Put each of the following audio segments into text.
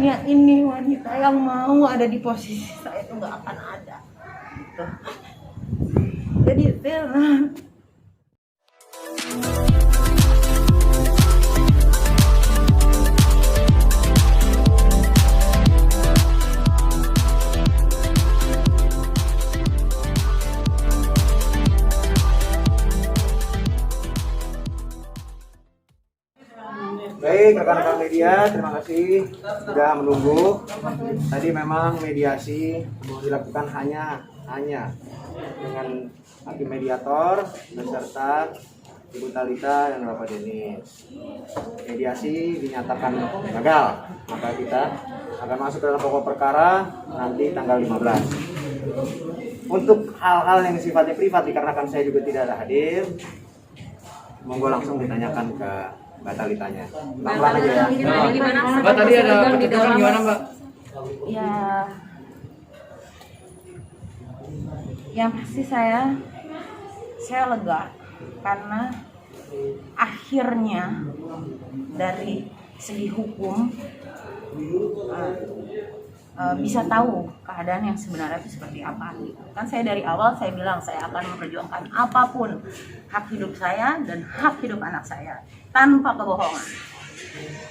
dunia ini wanita yang mau ada di posisi saya itu nggak akan ada gitu. Jadi Baik, rekan-rekan media, terima kasih sudah menunggu. Tadi memang mediasi dilakukan hanya dengan hakim mediator beserta Ibu Talita dan Bapak Denis. Mediasi dinyatakan gagal, maka kita akan masuk dalam pokok perkara nanti tanggal 15. Untuk hal-hal yang sifatnya privat dikarenakan saya juga tidak ada hadir, monggo langsung ditanyakan ke Mbak Talitanya. Pelan-pelan aja ya. Mbak tadi ada kejutan gimana Mbak? ya yang pasti saya lega karena akhirnya dari segi hukum bisa tahu keadaan yang sebenarnya itu seperti apa gitu. Kan saya dari awal saya bilang saya akan memperjuangkan apapun hak hidup saya dan hak hidup anak saya tanpa kebohongan.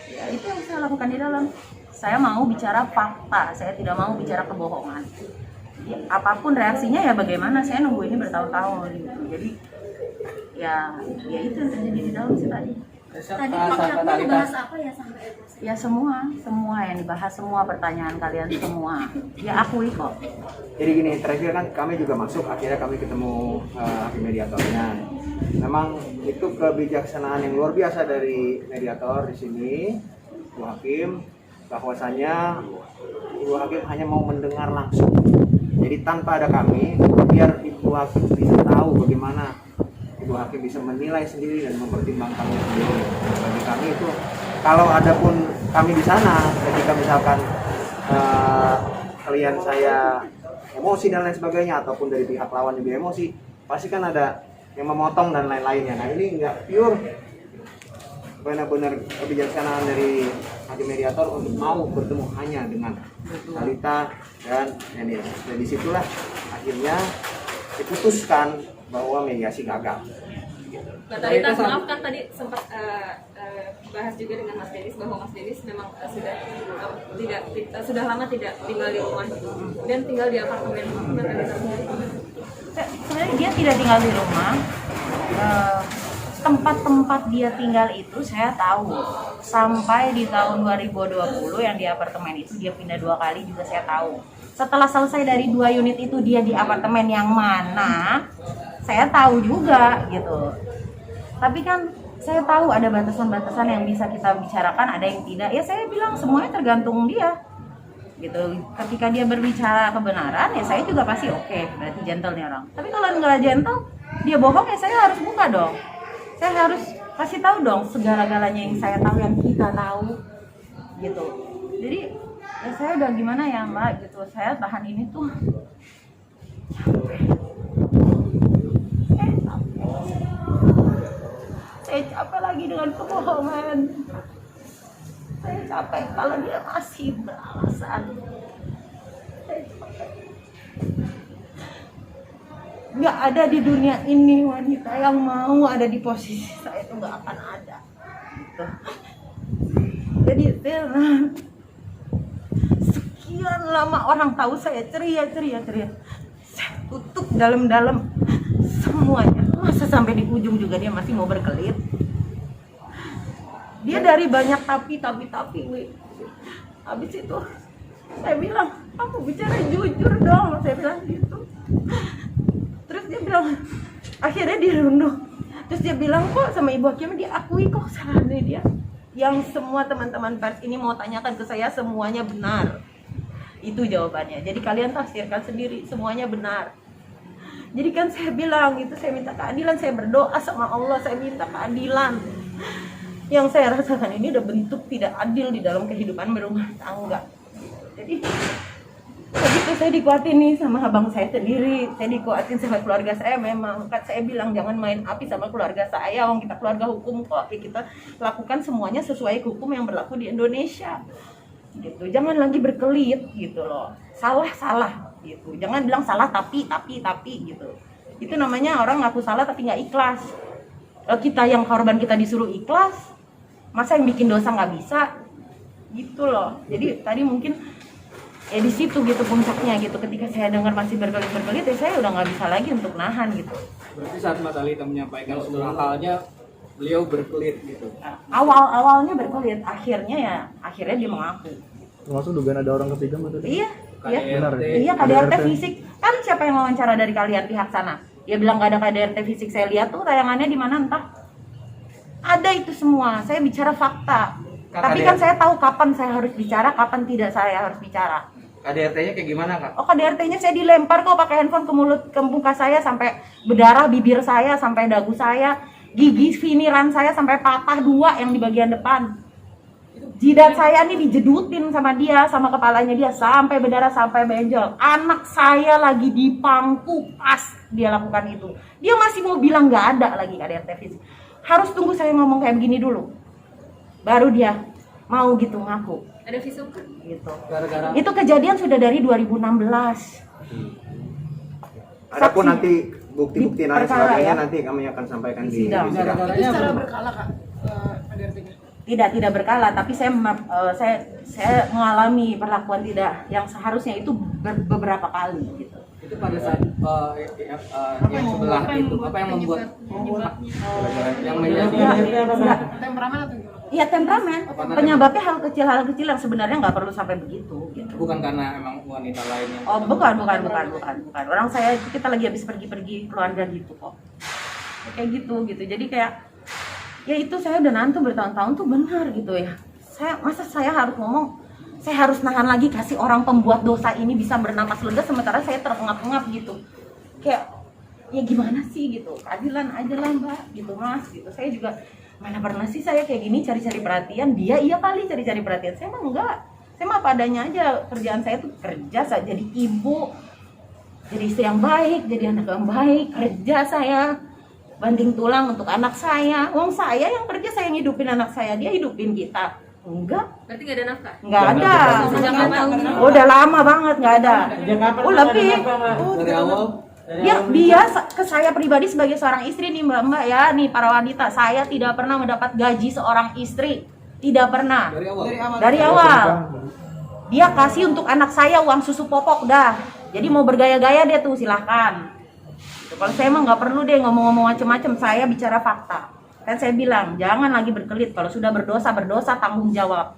Ya, itu yang saya lakukan di dalam. Saya mau bicara fakta, saya tidak mau bicara kebohongan. Ya, apapun reaksinya ya bagaimana, saya nunggu ini bertahun-tahun gitu. Jadi ya itu yang terjadi di dalam sih tadi. Tadi maksudnya dibahas apa ya sampai emosi? Ya semua yang dibahas, semua pertanyaan kalian semua. Ya akui kok. Jadi gini, terakhir kan kami juga masuk, akhirnya kami ketemu hakim mediatornya. Memang itu kebijaksanaan yang luar biasa dari mediator di sini, Ibu Hakim, bahwasanya Ibu Hakim hanya mau mendengar langsung. Jadi tanpa ada kami, biar Ibu Hakim bisa tahu bagaimana Ibu Hakim bisa menilai sendiri dan mempertimbangkannya sendiri. Bagi kami itu, kalau ada pun kami di sana, ketika misalkan klien saya emosi dan lain sebagainya, ataupun dari pihak lawan juga emosi, pasti kan ada yang memotong dan lain-lainnya. Nah ini nggak pure, benar-benar kebijaksanaan dari hakim mediator untuk mau bertemu hanya dengan Talita dan Denis. Dan disitulah akhirnya diputuskan bahwa mediasi gagal. Mbak Talita, maaf kan tadi sempat bahas juga dengan Mas Denis bahwa Mas Denis memang sudah lama tidak tinggal di rumah dan tinggal di apartemen. Mbak Talita sendiri? Sebenarnya dia tidak tinggal di rumah. Tempat-tempat dia tinggal itu saya tahu. Sampai di tahun 2020 yang di apartemen itu dia pindah 2 kali juga saya tahu. Setelah selesai dari 2 unit itu dia di apartemen yang mana, saya tahu juga gitu. Tapi kan saya tahu ada batasan-batasan yang bisa kita bicarakan, ada yang tidak. Ya saya bilang semuanya tergantung dia. Gitu. Ketika dia berbicara kebenaran, ya saya juga pasti oke, berarti gentle nih orang. Tapi kalau nggak gentle, dia bohong ya saya harus buka dong. Saya harus kasih tahu dong segala-galanya yang saya tahu, yang kita tahu gitu. Jadi ya saya udah gimana ya Mbak gitu, saya tahan ini tuh saya capek lagi dengan kebohongan. Saya capek kalau dia masih beralasan. Saya capek. Nggak ada di dunia ini wanita yang mau ada di posisi saya itu nggak akan ada gitu. Jadi sekian lama orang tahu saya ceria, saya tutup dalam-dalam semuanya. Masa sampai di ujung juga dia masih mau berkelit. Dia dari banyak tapi habis itu saya bilang, kamu bicara jujur dong, saya bilang gitu. Terus dia bilang, akhirnya dia runduh. Terus dia bilang kok sama Ibu Hakim, dia akui kok salahnya dia. Yang semua teman-teman pers ini mau tanyakan ke saya semuanya benar. Itu jawabannya. Jadi kalian tafsirkan sendiri, semuanya benar. Jadi kan saya bilang gitu, saya minta keadilan, saya berdoa sama Allah, saya minta keadilan. Yang saya rasakan ini udah bentuk tidak adil di dalam kehidupan berumah tangga. Jadi begitu saya dikuatin nih sama abang saya sendiri, saya dikuatin sama keluarga saya. Memang kan saya bilang jangan main api sama keluarga saya, wong kita keluarga hukum kok. Ya kita lakukan semuanya sesuai hukum yang berlaku di Indonesia. gitu. Jangan lagi berkelit gitu loh. Salah gitu. Jangan bilang salah tapi gitu. Itu namanya orang ngaku salah tapi nggak ikhlas. Kalau kita yang korban kita disuruh ikhlas, masa yang bikin dosa nggak bisa? Gitu loh. Jadi tadi mungkin di situ gitu puncaknya gitu. Ketika saya dengar masih berkelit-berkelit, ya saya udah nggak bisa lagi untuk nahan gitu. Berarti saat Mbak Talita menyampaikan semua halnya, beliau berkelit gitu. Awalnya berkelit, akhirnya dia mengaku. Termasuk dugaan ada orang ketiga Mbak tadi? Iya. Benar ya? Iya, KDRT fisik. Kan siapa yang wawancara dari kalian pihak sana? Dia bilang gak ada KDRT fisik. Saya lihat tuh tayangannya di mana entah. Ada itu semua. Saya bicara fakta. Tapi kan saya tahu kapan saya harus bicara, kapan tidak saya harus bicara. KDRT-nya kayak gimana, Kak? Oh, KDRT-nya saya dilempar kok pakai handphone ke muka saya sampai berdarah bibir saya, sampai dagu saya, gigi finiran saya sampai patah 2 yang di bagian depan. Jidat saya nih dijedutin sama dia, sama kepalanya dia sampai berdarah, sampai benjol. Anak saya lagi di pangku pas dia lakukan itu. Dia masih mau bilang nggak ada lagi KDRT fisik. Harus tunggu saya ngomong kayak begini dulu, baru dia mau gitu ngaku. Ada visum kan? Gitu. Gara-gara Itu kejadian sudah dari 2016. Adapun Saksi. nanti bukti-bukti Di lain perkara, sebagainya ya. nanti kami akan sampaikan Di di sidang. sidang. gara-garanya Secara apa? berkala Kak, KDRT-nya. Tidak berkala, tapi saya mengalami perlakuan tidak yang seharusnya itu beberapa kali gitu. Itu pada saat yang sebelah itu apa yang membuat yang menjadi Enggak. Temperamen atau gimana? Iya, temperamen. Penyebabnya hal kecil yang sebenarnya nggak perlu sampai begitu gitu. bukan karena emang wanita lainnya. Oh, bukan. Orang saya itu kita lagi habis pergi keluarga gitu kok. Kayak gitu. Jadi kayak ya itu saya udah nanti bertahun-tahun tuh benar gitu ya. Masa saya harus ngomong, saya harus nahan lagi kasih orang pembuat dosa ini bisa bernapas lega sementara saya terengap-engap gitu. Kayak ya gimana sih gitu. Keadilan aja lah Mbak gitu Mas gitu. Saya juga mana pernah sih saya kayak gini cari-cari perhatian. Dia iya kali cari-cari perhatian. Saya mah enggak. Saya mah apa adanya aja. Kerjaan saya tuh kerja, saya jadi ibu, jadi istri yang baik, jadi anak yang baik, kerja saya banting tulang untuk anak saya. Wong saya yang kerja, saya ngidupin anak saya, dia hidupin kita. Enggak, Berarti nggak ada nafkah? enggak ada. Sejak kapan? Oh, udah lama banget enggak ada. Oh, lebih. Dari awal Dia ke saya pribadi sebagai seorang istri nih Mbak ya, nih para wanita, saya tidak pernah mendapat gaji seorang istri. Tidak pernah. Dari awal. Dia kasih untuk anak saya uang susu popok dah. Jadi mau bergaya-gaya dia tuh silahkan. Kalau saya emang nggak perlu deh ngomong-ngomong macem-macem, saya bicara fakta. Kan saya bilang jangan lagi berkelit, kalau sudah berdosa tanggung jawab.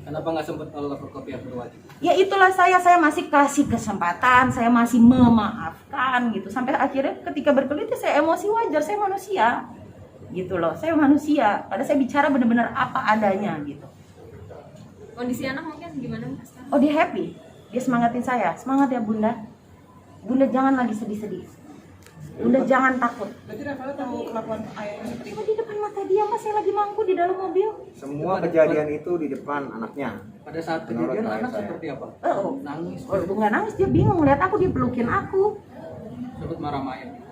kenapa nggak sempat lapor ke pihak berwajib? Ya itulah saya masih kasih kesempatan, saya masih memaafkan gitu. Sampai akhirnya ketika berkelit ya saya emosi wajar, saya manusia. Gitu loh, saya manusia. Padahal saya bicara benar-benar apa adanya gitu. Kondisi anak mungkin gimana Mas? Oh, dia happy. Dia semangatin saya. Semangat ya Bunda. Bunda jangan lagi sedih-sedih. Bunda jangan takut. Berarti Rafael tahu kelakuan ayahnya seperti itu. Oh, di depan mata dia Mas, saya lagi mangku di dalam mobil. Semua kejadian itu di depan anaknya. Pada saat Menurut kejadian klien anak saya. seperti apa? Oh, Nangis, nggak nangis, dia bingung lihat aku, dia pelukin aku. sempat marah-marah.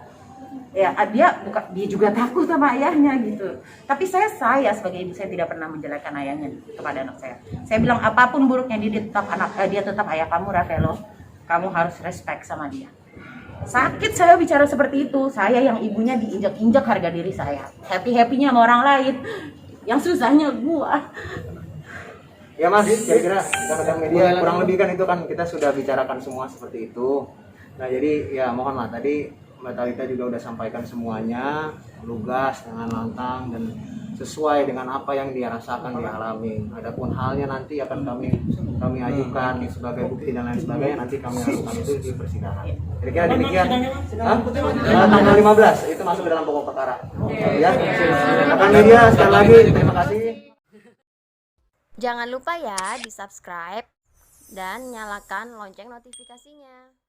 Ya, dia juga takut sama ayahnya gitu. Tapi saya sebagai ibu, saya tidak pernah menjelekkan ayahnya kepada anak saya. Saya bilang apapun buruknya dia tetap ayah kamu, Rafaelo. Kamu harus respect sama dia. Sakit saya bicara seperti itu. Saya yang ibunya diinjak-injak harga diri saya. Happy-happynya sama orang lain. Yang susahnya gua. Ya Mas, kira-kira rekan media kurang lebih kan itu kan kita sudah bicarakan semua seperti itu. Nah jadi ya mohonlah tadi Mbak Talita juga udah sampaikan semuanya lugas dengan lantang dan sesuai dengan apa yang dia rasakan, dia alami. Adapun halnya nanti akan kami ajukan sebagai bukti dan lain sebagainya, nanti kami ajukan itu di persidangan. Kira-kira demikian. Hah? Tanggal 15 itu masuk ke dalam pokok perkara. Ya. Rekan media sekali lagi terima kasih. Jangan lupa ya di subscribe dan nyalakan lonceng notifikasinya.